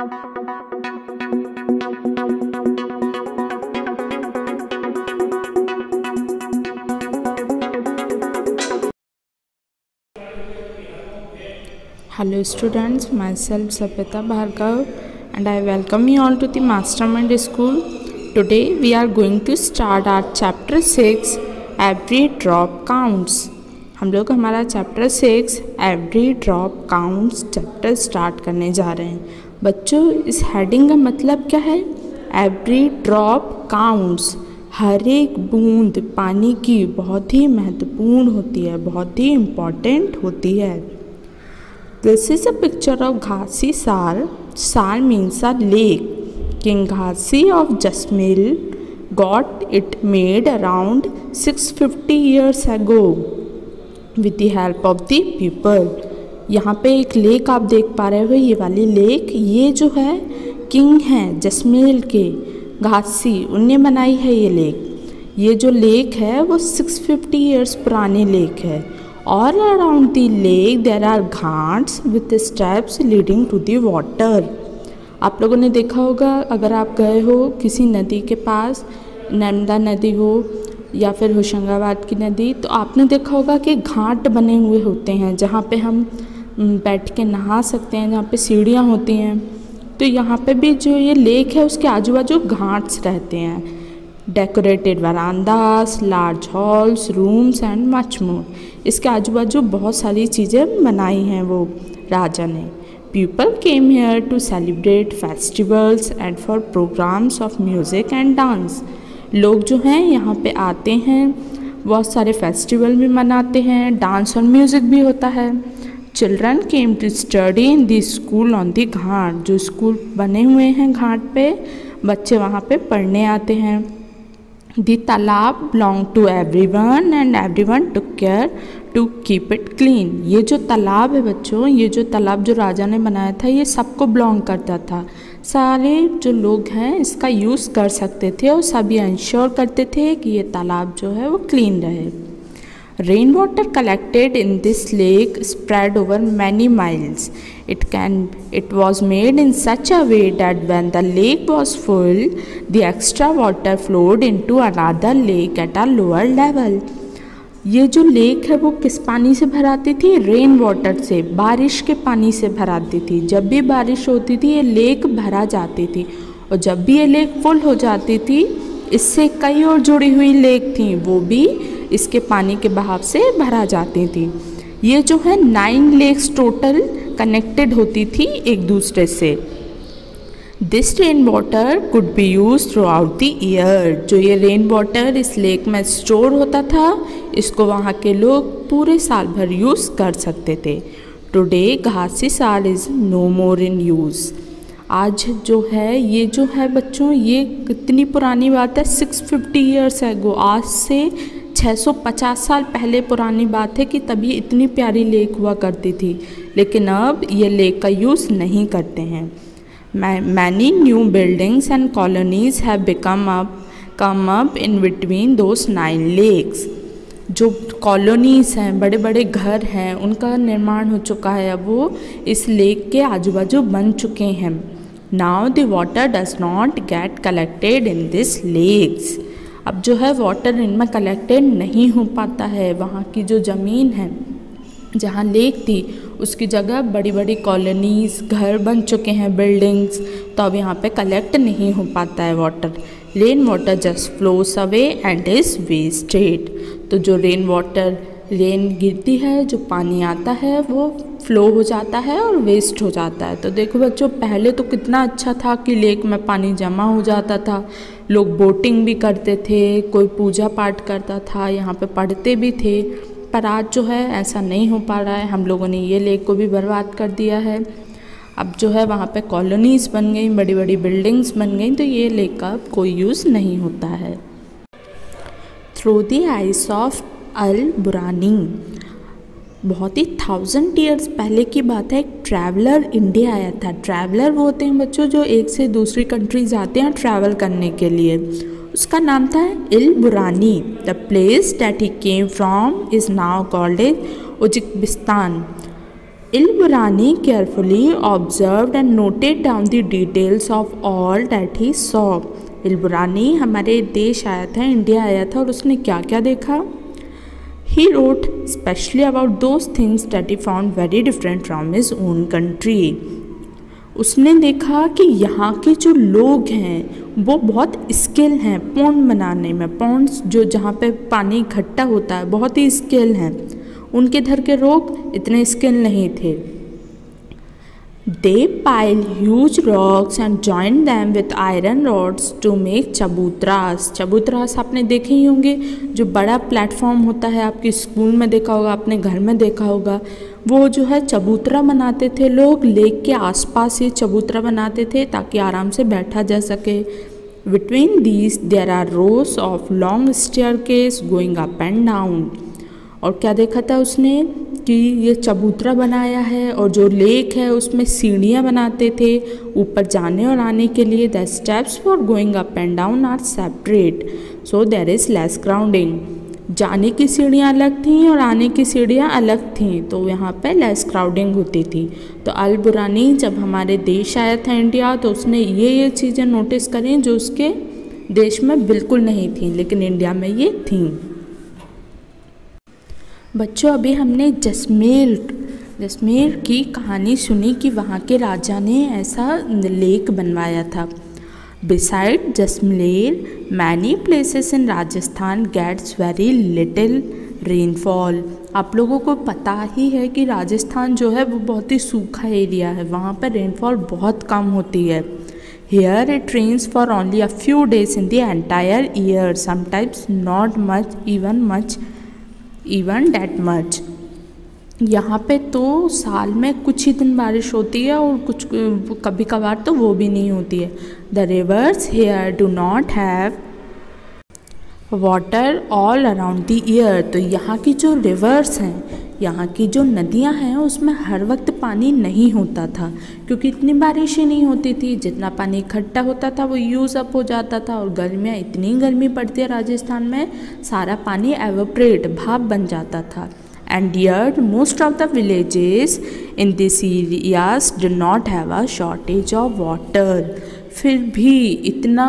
Hello students, myself Sapita Bhargav and I welcome you all to the Mastermind School. Today we are going to start our chapter 6 Every Drop Counts. हम लोग हमारा chapter 6 Every Drop Counts chapter start करने जा रहे हैं। बच्चों, इस heading का मतलब क्या है? Every drop counts, हर एक बूंद पानी की बहुत ही महत्वपूर्ण होती है, बहुत ही इम्पॉर्टेंट होती है। This is a picture of Ghasi Sar. Sar means a lake. King Ghasi of Jasmil got it made around 650 years ago with the help of the people. यहाँ पे एक लेक आप देख पा रहे हो, ये वाली लेक, ये जो है किंग हैं जस्मील के, घासी, उनने बनाई है ये लेक। ये जो लेक है वो 650 ईयर्स पुरानी लेक है। All around the lake there are ghats with steps leading to the water. आप लोगों ने देखा होगा, अगर आप गए हो किसी नदी के पास, नर्मदा नदी हो या फिर होशंगाबाद की नदी, तो आपने देखा होगा कि घाट बने हुए होते हैं जहाँ पे हम बैठ के नहा सकते हैं, जहाँ पे सीढ़ियाँ होती हैं। तो यहाँ पे भी जो ये लेक है उसके आजू बाजू घाट्स रहते हैं। Decorated verandas, large halls, rooms and much more. इसके आजू बाजू बहुत सारी चीज़ें बनाई हैं वो राजा ने। People came here to celebrate festivals and for programmes of music and dance. लोग जो हैं यहाँ पे आते हैं, बहुत सारे फेस्टिवल भी मनाते हैं, डांस और म्यूज़िक भी होता है। Children came to study in the school on the ghat. जो स्कूल बने हुए हैं घाट पे, बच्चे वहाँ पे पढ़ने आते हैं। The तालाब belong to everyone and everyone took care to keep it clean. ये जो तालाब है बच्चों, ये जो तालाब जो राजा ने बनाया था, ये सबको बिलोंग करता था। सारे जो लोग हैं इसका यूज़ कर सकते थे और सब ये इंश्योर करते थे कि ये तालाब जो है वो क्लीन रहे। Rain water collected in this lake spread over many miles. It was made in such a way that when the lake was full, the extra water flowed into another lake at a lower level. ये जो lake है वो किस पानी से भराती थी? Rain water से, बारिश के पानी से भराती थी। जब भी बारिश होती थी ये लेक भरा जाती थी, और जब भी ये लेक फुल हो जाती थी, इससे कई और जुड़ी हुई लेक थी, वो भी इसके पानी के बहाव से भरा जाती थी। ये जो है 9 लेक्स टोटल कनेक्टेड होती थी एक दूसरे से। This rain water could be use through out the year. जो ये रेन वाटर इस लेक में स्टोर होता था, इसको वहाँ के लोग पूरे साल भर यूज़ कर सकते थे। Today Ghasi Sar is no more in use. आज जो है, ये जो है बच्चों, ये कितनी पुरानी बात है? 650 ईयर्स एगो, आज से 650 साल पहले पुरानी बात है कि तभी इतनी प्यारी लेक हुआ करती थी, लेकिन अब ये लेक का यूज़ नहीं करते हैं। Many new buildings and colonies have come up in between those 9 lakes. जो कॉलोनीज़ हैं, बड़े बड़े घर हैं, उनका निर्माण हो चुका है, अब वो इस लेक के आजू बाजू बन चुके हैं। Now the water does not get collected in this lakes. अब जो है वाटर इनमें कलेक्टेड नहीं हो पाता है। वहाँ की जो ज़मीन है जहाँ लेक थी, उसकी जगह बड़ी बड़ी कॉलोनीज़, घर बन चुके हैं, बिल्डिंग्स, तो अब यहाँ पे कलेक्ट नहीं हो पाता है water. Rain water just flows away and is wasted. तो जो रेन गिरती है, जो पानी आता है वो फ्लो हो जाता है और वेस्ट हो जाता है। तो देखो बच्चों, पहले तो कितना अच्छा था कि लेक में पानी जमा हो जाता था, लोग बोटिंग भी करते थे, कोई पूजा पाठ करता था, यहाँ पे पढ़ते भी थे। पर आज जो है ऐसा नहीं हो पा रहा है, हम लोगों ने ये लेक को भी बर्बाद कर दिया है। अब जो है वहाँ पे कॉलोनीज़ बन गई, बड़ी बड़ी बिल्डिंग्स बन गई, तो ये लेक का कोई यूज़ नहीं होता है। थ्रू द आइस ऑफ अल बुरानी। बहुत ही 1000 ईयर्स पहले की बात है, एक ट्रैवलर इंडिया आया था। ट्रैवलर वो होते हैं बच्चों जो एक से दूसरी कंट्री जाते हैं ट्रैवल करने के लिए। उसका नाम था Al Biruni. The place that he came from is now called as Uzbekistan. Al Biruni carefully observed and noted down the details of all that he saw. इल्बुरानी हमारे देश आया था, इंडिया आया था और उसने क्या क्या देखा? He wrote specially about those things that he found very different from his own country. उसने देखा कि यहाँ के जो लोग हैं वो बहुत स्किल हैं पॉन्ड बनाने में, पॉन्ड्स जो जहाँ पे पानी इकट्ठा होता है बहुत ही स्किल हैं, उनके इधर के लोग इतने स्किल नहीं थे। They pile huge rocks and join them with iron rods to make चबूतरास। चबूतरास आपने देखे ही होंगे, जो बड़ा प्लेटफॉर्म होता है, आपके स्कूल में देखा होगा, आपने घर में देखा होगा। वो जो है चबूतरा बनाते थे लोग, लेक के आसपास ये चबूतरा बनाते थे ताकि आराम से बैठा जा सके। Between these there are rows of long staircases going up and down। और क्या देखा था उसने कि ये चबूतरा बनाया है और जो लेक है उसमें सीढ़ियाँ बनाते थे ऊपर जाने और आने के लिए। The steps for going up and down are separate so there is less crowding. जाने की सीढ़ियाँ अलग थीं और आने की सीढ़ियाँ अलग थीं, तो यहाँ पे लेस क्राउडिंग होती थी। तो अल-बुरानी जब हमारे देश आया था इंडिया, तो उसने ये चीज़ें नोटिस करें जो उसके देश में बिल्कुल नहीं थी लेकिन इंडिया में ये थीं। बच्चों, अभी हमने जैसलमेर की कहानी सुनी कि वहाँ के राजा ने ऐसा लेक बनवाया था। Beside Jaisalmer many places in Rajasthan gets very little rainfall. आप लोगों को पता ही है कि राजस्थान जो है वो बहुत ही सूखा एरिया है, वहाँ पर रेनफॉल बहुत कम होती है। Here it rains for only a few days in the entire year, sometimes not much, even that much। यहाँ पे तो साल में कुछ ही दिन बारिश होती है और कुछ कभी कभार तो वो भी नहीं होती है। The rivers here do not have water all around the year. तो यहाँ की जो रिवर्स हैं, यहाँ की जो नदियाँ हैं, उसमें हर वक्त पानी नहीं होता था क्योंकि इतनी बारिश ही नहीं होती थी। जितना पानी इकट्ठा होता था वो यूज़ अप हो जाता था और गर्मियाँ, इतनी गर्मी पड़ती है राजस्थान में, सारा पानी एवोपरेट, भाप बन जाता था। And yet most of the villages in this areas do not have a shortage of water। फिर भी इतना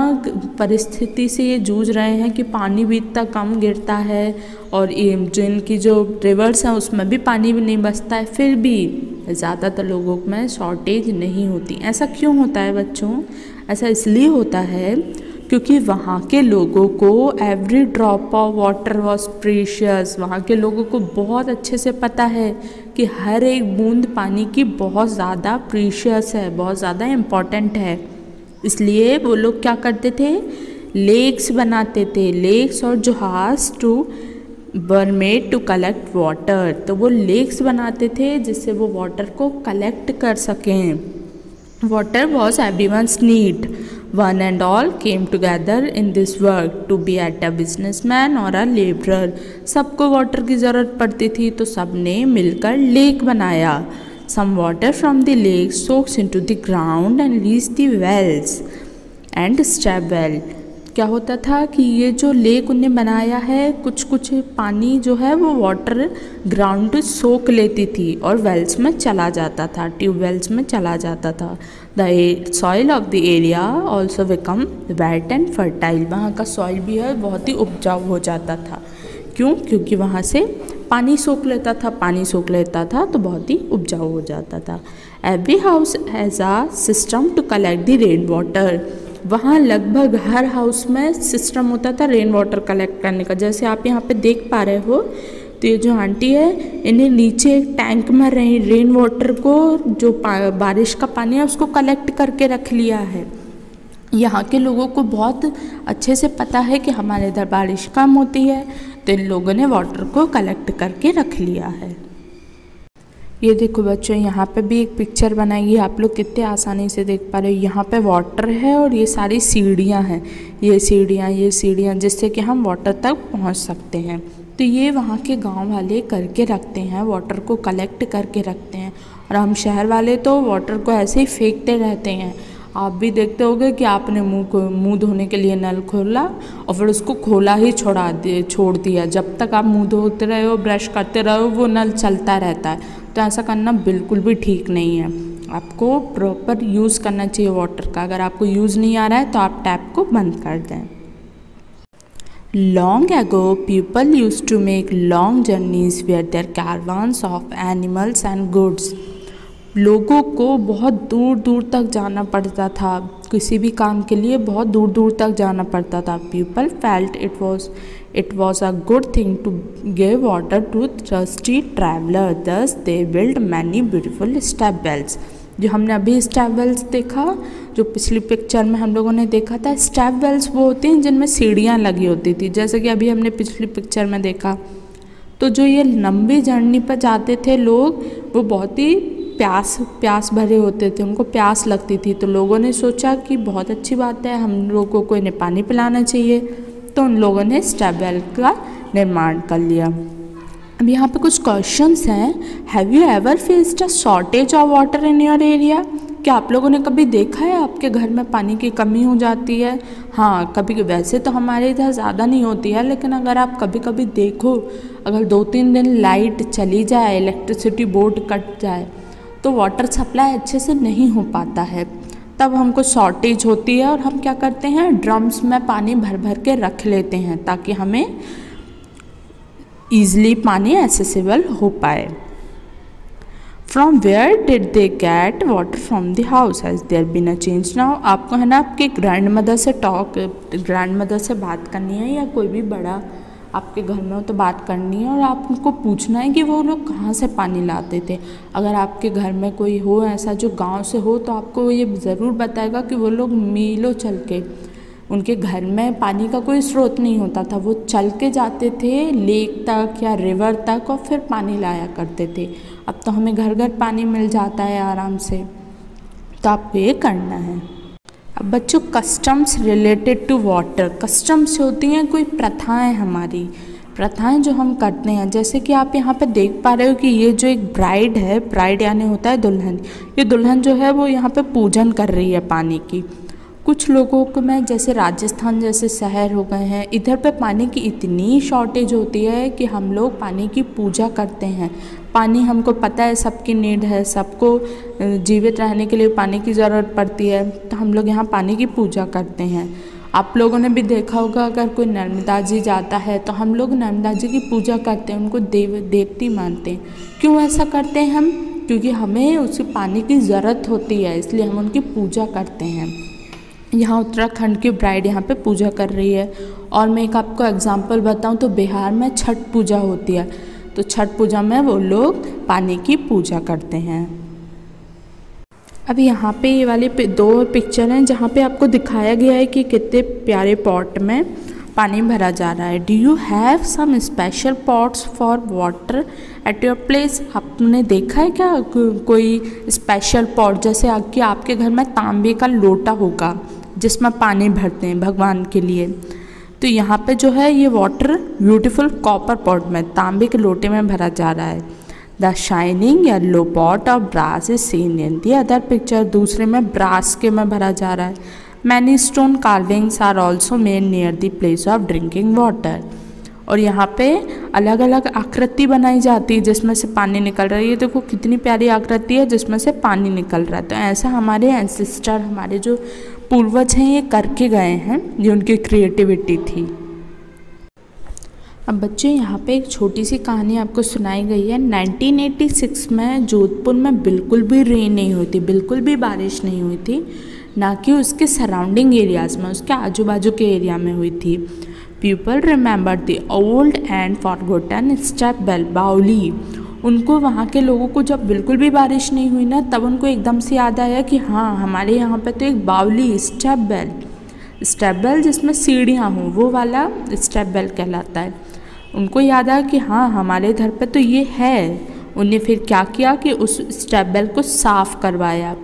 परिस्थिति से ये जूझ रहे हैं कि पानी भी इतना कम गिरता है और जो इनकी जो रिवर्स हैं उसमें भी पानी भी नहीं बचता है, फिर भी ज़्यादातर लोगों में शॉर्टेज नहीं होती। ऐसा क्यों होता है बच्चों? ऐसा इसलिए होता है क्योंकि वहाँ के लोगों को every drop of water was precious. वहाँ के लोगों को बहुत अच्छे से पता है कि हर एक बूंद पानी की बहुत ज़्यादा प्रीशियस है, बहुत ज़्यादा इम्पॉर्टेंट है। इसलिए वो लोग क्या करते थे? लेक्स बनाते थे, लेक्स और जहाज too were made to collect water. तो वो लेक्स बनाते थे जिससे वो वाटर को कलेक्ट कर सकें। Water was everyone's need. One and all came together in this work to be at a businessman or a laborer। सबको वाटर की ज़रूरत पड़ती थी तो सब ने मिलकर लेक बनाया। Some water from the lake soaks into the ground and reaches the wells and step well। क्या होता था कि ये जो लेक उन्हें बनाया है, कुछ कुछ पानी जो है वो वाटर ग्राउंड सोख लेती थी और वेल्स में चला जाता था, ट्यूबवेल्स में चला जाता था। The soil of the area also become wait and fertile. वहाँ का सॉइल भी है बहुत ही उपजाऊ हो जाता था। क्यों? क्योंकि वहाँ से पानी सोख लेता था, पानी सोख लेता था तो बहुत ही उपजाऊ हो जाता था। Every house has a system to collect the rain water. वहाँ लगभग हर हाउस में सिस्टम होता था रेन वाटर कलेक्ट करने का। जैसे आप यहाँ पे देख पा रहे हो, तो ये जो आंटी है, इन्हें नीचे एक टैंक में रेन वाटर को, जो बारिश का पानी है उसको कलेक्ट करके रख लिया है। यहाँ के लोगों को बहुत अच्छे से पता है कि हमारे इधर बारिश कम होती है, तो इन लोगों ने वाटर को कलेक्ट करके रख लिया है। ये देखो बच्चों, यहाँ पे भी एक पिक्चर बनाई है, आप लोग कितने आसानी से देख पा रहे हो। यहाँ पे वाटर है और ये सारी सीढ़ियाँ हैं, ये सीढ़ियाँ जिससे कि हम वाटर तक पहुँच सकते हैं। तो ये वहाँ के गांव वाले करके रखते हैं, वाटर को कलेक्ट करके रखते हैं। और हम शहर वाले तो वाटर को ऐसे ही फेंकते रहते हैं। आप भी देखते होगे कि आपने मुंह धोने के लिए नल खोला और फिर उसको खोला ही छोड़ दिया। जब तक आप मुंह धोते रहे हो, ब्रश करते रहो, वो नल चलता रहता है। तो तो ऐसा करना बिल्कुल भी ठीक नहीं है। आपको प्रॉपर यूज़ करना चाहिए वाटर का। अगर आपको यूज़ नहीं आ रहा है तो आप टैप को बंद कर दें। Long ago, people used to make long journeys with their caravans of animals and goods. लोगों को बहुत दूर दूर तक जाना पड़ता था, किसी भी काम के लिए बहुत दूर दूर तक जाना पड़ता था। People felt it was a good thing to give water to thirsty traveler. Thus, they built many beautiful step wells. जो हमने अभी स्टेप वेल्स देखा, जो पिछली पिक्चर में हम लोगों ने देखा था, स्टेप वेल्स वो होती हैं जिनमें सीढ़ियाँ लगी होती थी, जैसे कि अभी हमने पिछली पिक्चर में देखा। तो जो ये लंबी जर्नी पर जाते थे लोग, वो बहुत ही प्यास भरे होते थे, उनको प्यास लगती थी। तो लोगों ने सोचा कि बहुत अच्छी बात है, हम लोगों को इन्हें पानी पिलाना चाहिए। तो उन लोगों ने स्टेप वेल का निर्माण कर लिया। अब यहाँ पे कुछ क्वेश्चंस हैं। Have you ever faced a shortage of water in your area? क्या आप लोगों ने कभी देखा है आपके घर में पानी की कमी हो जाती है? हाँ, कभी। वैसे तो हमारे इधर ज़्यादा नहीं होती है, लेकिन अगर आप कभी कभी देखो, अगर 2-3 दिन लाइट चली जाए, इलेक्ट्रिसिटी बोर्ड कट जाए, तो वाटर सप्लाई अच्छे से नहीं हो पाता है, तब हमको शॉर्टेज होती है। और हम क्या करते हैं, ड्रम्स में पानी भर भर के रख लेते हैं ताकि हमें ईज़िली पानी एक्सेसिबल हो पाए। From where did they get water from the house? Has there been a change now? आपको है ना आपके ग्रैंड मदर से बात करनी है, या कोई भी बड़ा आपके घर में हो तो बात करनी है, और आप उनको पूछना है कि वो लोग कहाँ से पानी लाते थे। अगर आपके घर में कोई हो ऐसा जो गांव से हो, तो आपको ये ज़रूर बताएगा कि वो लोग मीलों चल के, उनके घर में पानी का कोई स्रोत नहीं होता था, वो चल के जाते थे लेक तक या रिवर तक और फिर पानी लाया करते थे। अब तो हमें घर घर पानी मिल जाता है आराम से, तो आपको ये करना है। अब बच्चों, customs related to water. Customs होती हैं कोई प्रथाएं, हमारी प्रथाएं जो हम करते हैं। जैसे कि आप यहाँ पे देख पा रहे हो कि ये जो एक ब्राइड है, ब्राइड यानी होता है दुल्हन, ये दुल्हन जो है वो यहाँ पे पूजन कर रही है पानी की। कुछ लोगों को में, जैसे राजस्थान जैसे शहर हो गए हैं, इधर पे पानी की इतनी शॉर्टेज होती है कि हम लोग पानी की पूजा करते हैं। पानी हमको पता है सबकी नीड है, सबको जीवित रहने के लिए पानी की ज़रूरत पड़ती है, तो हम लोग यहाँ पानी की पूजा करते हैं। आप लोगों ने भी देखा होगा, अगर कोई नर्मदा जी जाता है तो हम लोग नर्मदा जी की पूजा करते हैं, उनको देवती मानते हैं। क्यों ऐसा करते हैं हम? क्योंकि हमें उस पानी की ज़रूरत होती है, इसलिए हम उनकी पूजा करते हैं। यहाँ उत्तराखंड की ब्राइड यहाँ पे पूजा कर रही है। और मैं एक आपको एग्जांपल बताऊँ तो बिहार में छठ पूजा होती है, तो छठ पूजा में वो लोग पानी की पूजा करते हैं। अब यहाँ पे ये वाली 2 पिक्चर हैं जहाँ पे आपको दिखाया गया है कि कितने प्यारे पॉट में पानी भरा जा रहा है। Do you have some special pots for water at your place? आपने देखा है क्या कोई स्पेशल पॉट, जैसे कि आपके घर में तांबे का लोटा होगा जिसमें पानी भरते हैं भगवान के लिए। तो यहाँ पे जो है ये वाटर ब्यूटीफुल कॉपर पॉट में, तांबे के लोटे में भरा जा रहा है। The shining yellow pot of brass is seen in the other picture. दूसरे में ब्रास के में भरा जा रहा है। Many stone carvings are also made near the place of drinking water. और यहाँ पे अलग अलग आकृति बनाई जाती है जिसमें से पानी निकल रहा है। ये देखो कितनी प्यारी आकृति है जिसमें से पानी निकल रहा है। तो ऐसा हमारे एंसेस्टर, हमारे जो पूर्वज हैं, ये करके गए हैं, ये उनकी क्रिएटिविटी थी। अब बच्चों, यहाँ पे एक छोटी सी कहानी आपको सुनाई गई है। 1986 में जोधपुर में बिल्कुल भी रेन नहीं हुई थी, बिल्कुल भी बारिश नहीं हुई थी, ना कि उसके सराउंडिंग एरियाज़ में, उसके आजू बाजू के एरिया में हुई थी। People remember the old and forgotten step well, बावली। उनको, वहाँ के लोगों को जब बिल्कुल भी बारिश नहीं हुई ना, तब उनको एकदम से याद आया कि हाँ, हमारे यहाँ पे तो एक बावली स्टेप वेल जिसमें सीढ़ियाँ हों, वो वाला स्टेप वेल कहलाता है। उनको याद आया कि हाँ, हमारे घर पे तो ये है। उन्हें फिर क्या किया कि उस स्टेप वेल को साफ़ करवाया।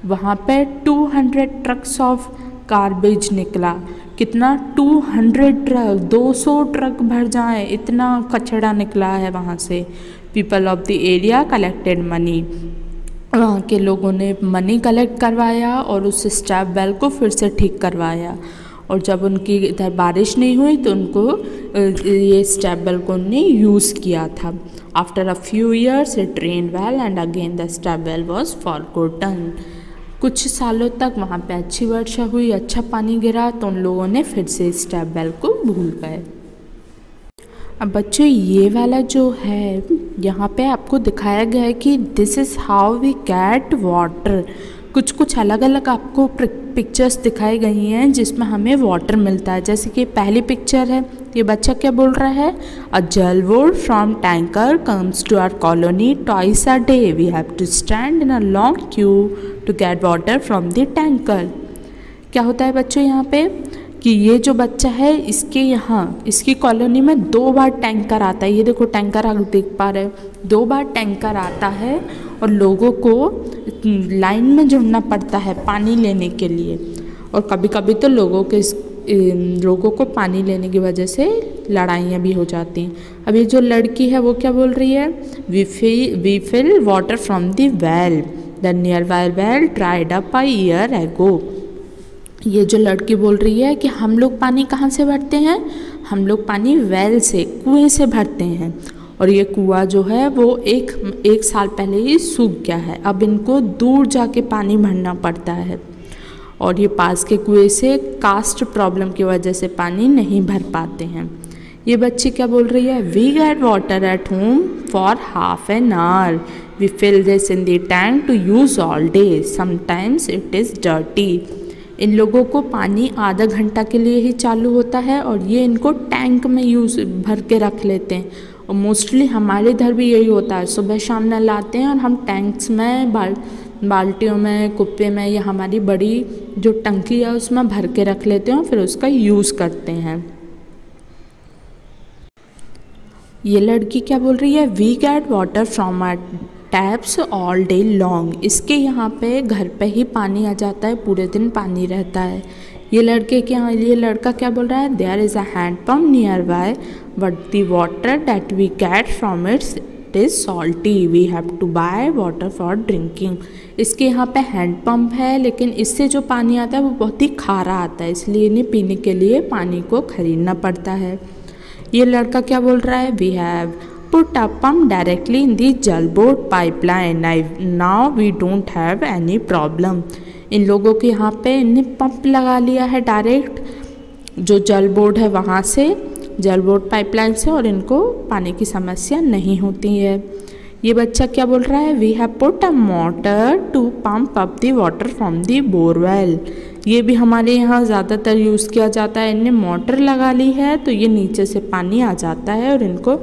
वहाँ पे 200 ट्रक्स ऑफ गार्बेज निकला। कितना? 200 ट्रक, 200 ट्रक भर जाए, इतना कचरा निकला है वहाँ से। People of the area collected money. वहाँ के लोगों ने मनी कलेक्ट करवाया और उस स्टेप वेल को फिर से ठीक करवाया। और जब उनकी इधर बारिश नहीं हुई तो उनको ये स्टेप वेल को उन्होंने यूज़ किया था। After a few years it rained well and again the step well was forgotten. कुछ सालों तक वहाँ पे अच्छी वर्षा हुई, अच्छा पानी गिरा, तो उन लोगों ने फिर से स्टेप वेल को भूल गए। अब बच्चों ये वाला जो है यहाँ पे आपको दिखाया गया है कि this is how we get water. कुछ अलग अलग आपको पिक्चर्स दिखाई गई हैं जिसमें हमें वाटर मिलता है। जैसे कि पहली पिक्चर है, ये बच्चा क्या बोल रहा है, a Jal Board from tanker comes to our colony twice a day, we have to stand in a long queue to get water from the tanker. क्या होता है बच्चों यहाँ पे कि ये जो बच्चा है इसके यहाँ इसकी कॉलोनी में 2 बार टैंकर आता है। ये देखो टैंकर आप देख पा रहे हो, 2 बार टैंकर आता है और लोगों को लाइन में जुड़ना पड़ता है पानी लेने के लिए। और कभी कभी तो लोगों को पानी लेने की वजह से लड़ाइयाँ भी हो जाती हैं। अब ये जो लड़की है वो क्या बोल रही है, we fill water from the well, the nearby well dried up a year ago. ये जो लड़की बोल रही है कि हम लोग पानी कहाँ से भरते हैं, हम लोग पानी वेल से, कुएं से भरते हैं। और ये कुआं जो है वो एक साल पहले ही सूख गया है, अब इनको दूर जाके पानी भरना पड़ता है। और ये पास के कुएं से कास्ट प्रॉब्लम की वजह से पानी नहीं भर पाते हैं। ये बच्ची क्या बोल रही है, we get water at home for half an hour, we fill this in the tank to use all day, sometimes it is dirty. इन लोगों को पानी आधा घंटा के लिए ही चालू होता है और ये इनको टैंक में भर के रख लेते हैं। और मोस्टली हमारे इधर भी यही होता है, सुबह शाम नल आते हैं और हम टैंक्स में बाल्टियों में, कुप्पे में या हमारी बड़ी जो टंकी है उसमें भर के रख लेते हैं और फिर उसका यूज़ करते हैं। ये लड़की क्या बोल रही है, we get water from our taps all day long. इसके यहाँ पे घर पे ही पानी आ जाता है, पूरे दिन पानी रहता है। ये लड़का क्या बोल रहा है, there is a hand pump nearby but the water that we get from it is salty, we have to buy water for drinking. इसके यहाँ पे हैंड पंप है लेकिन इससे जो पानी आता है वो बहुत ही खारा आता है, इसलिए इन्हें पीने के लिए पानी को खरीदना पड़ता है। ये लड़का क्या बोल रहा है, we have put a pump directly in the Jalbot pipeline, now we don't have any problem। इन लोगों के यहाँ पे इन्हें पंप लगा लिया है डायरेक्ट जो जल बोर्ड है वहाँ से, जल बोर्ड पाइपलाइन से, और इनको पानी की समस्या नहीं होती है। ये बच्चा क्या बोल रहा है, we have put a motor to pump up the water from the borewell. ये भी हमारे यहाँ ज़्यादातर यूज़ किया जाता है। इन्हें मोटर लगा ली है तो ये नीचे से पानी आ जाता है और इनको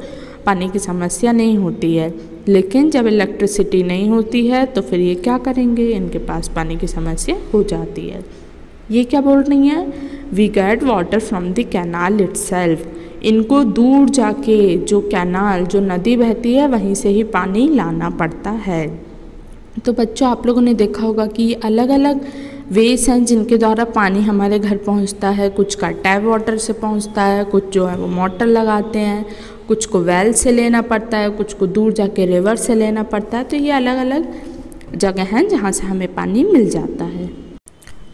पानी की समस्या नहीं होती है। लेकिन जब इलेक्ट्रिसिटी नहीं होती है तो फिर ये क्या करेंगे, इनके पास पानी की समस्या हो जाती है। ये क्या बोल रही हैं, we get water from the canal itself. इनको दूर जाके जो कैनाल, जो नदी बहती है वहीं से ही पानी लाना पड़ता है। तो बच्चों आप लोगों ने देखा होगा कि ये अलग अलग वेज हैं जिनके द्वारा पानी हमारे घर पहुंचता है। कुछ का टैप वाटर से पहुंचता है, कुछ जो है वो मोटर लगाते हैं, कुछ को वेल से लेना पड़ता है, कुछ को दूर जाके रिवर से लेना पड़ता है। तो ये अलग अलग जगह हैं जहाँ से हमें पानी मिल जाता है।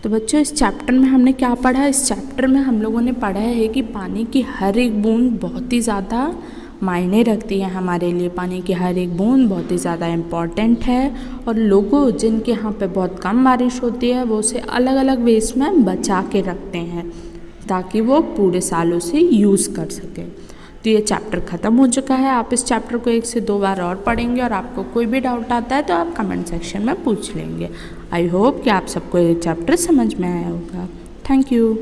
तो बच्चों इस चैप्टर में हमने क्या पढ़ा, इस चैप्टर में हम लोगों ने पढ़ा है कि पानी की हर एक बूंद बहुत ही ज़्यादा मायने रखती है हमारे लिए। पानी की हर एक बूंद बहुत ही ज़्यादा इम्पॉर्टेंट है और लोगों जिनके यहाँ पे बहुत कम बारिश होती है वो उसे अलग अलग वेज में बचा के रखते हैं ताकि वो पूरे सालों से यूज़ कर सकें। तो ये चैप्टर ख़त्म हो चुका है। आप इस चैप्टर को 1 से 2 बार और पढ़ेंगे और आपको कोई भी डाउट आता है तो आप कमेंट सेक्शन में पूछ लेंगे। आई होप कि आप सबको ये चैप्टर समझ में आया होगा। Thank you.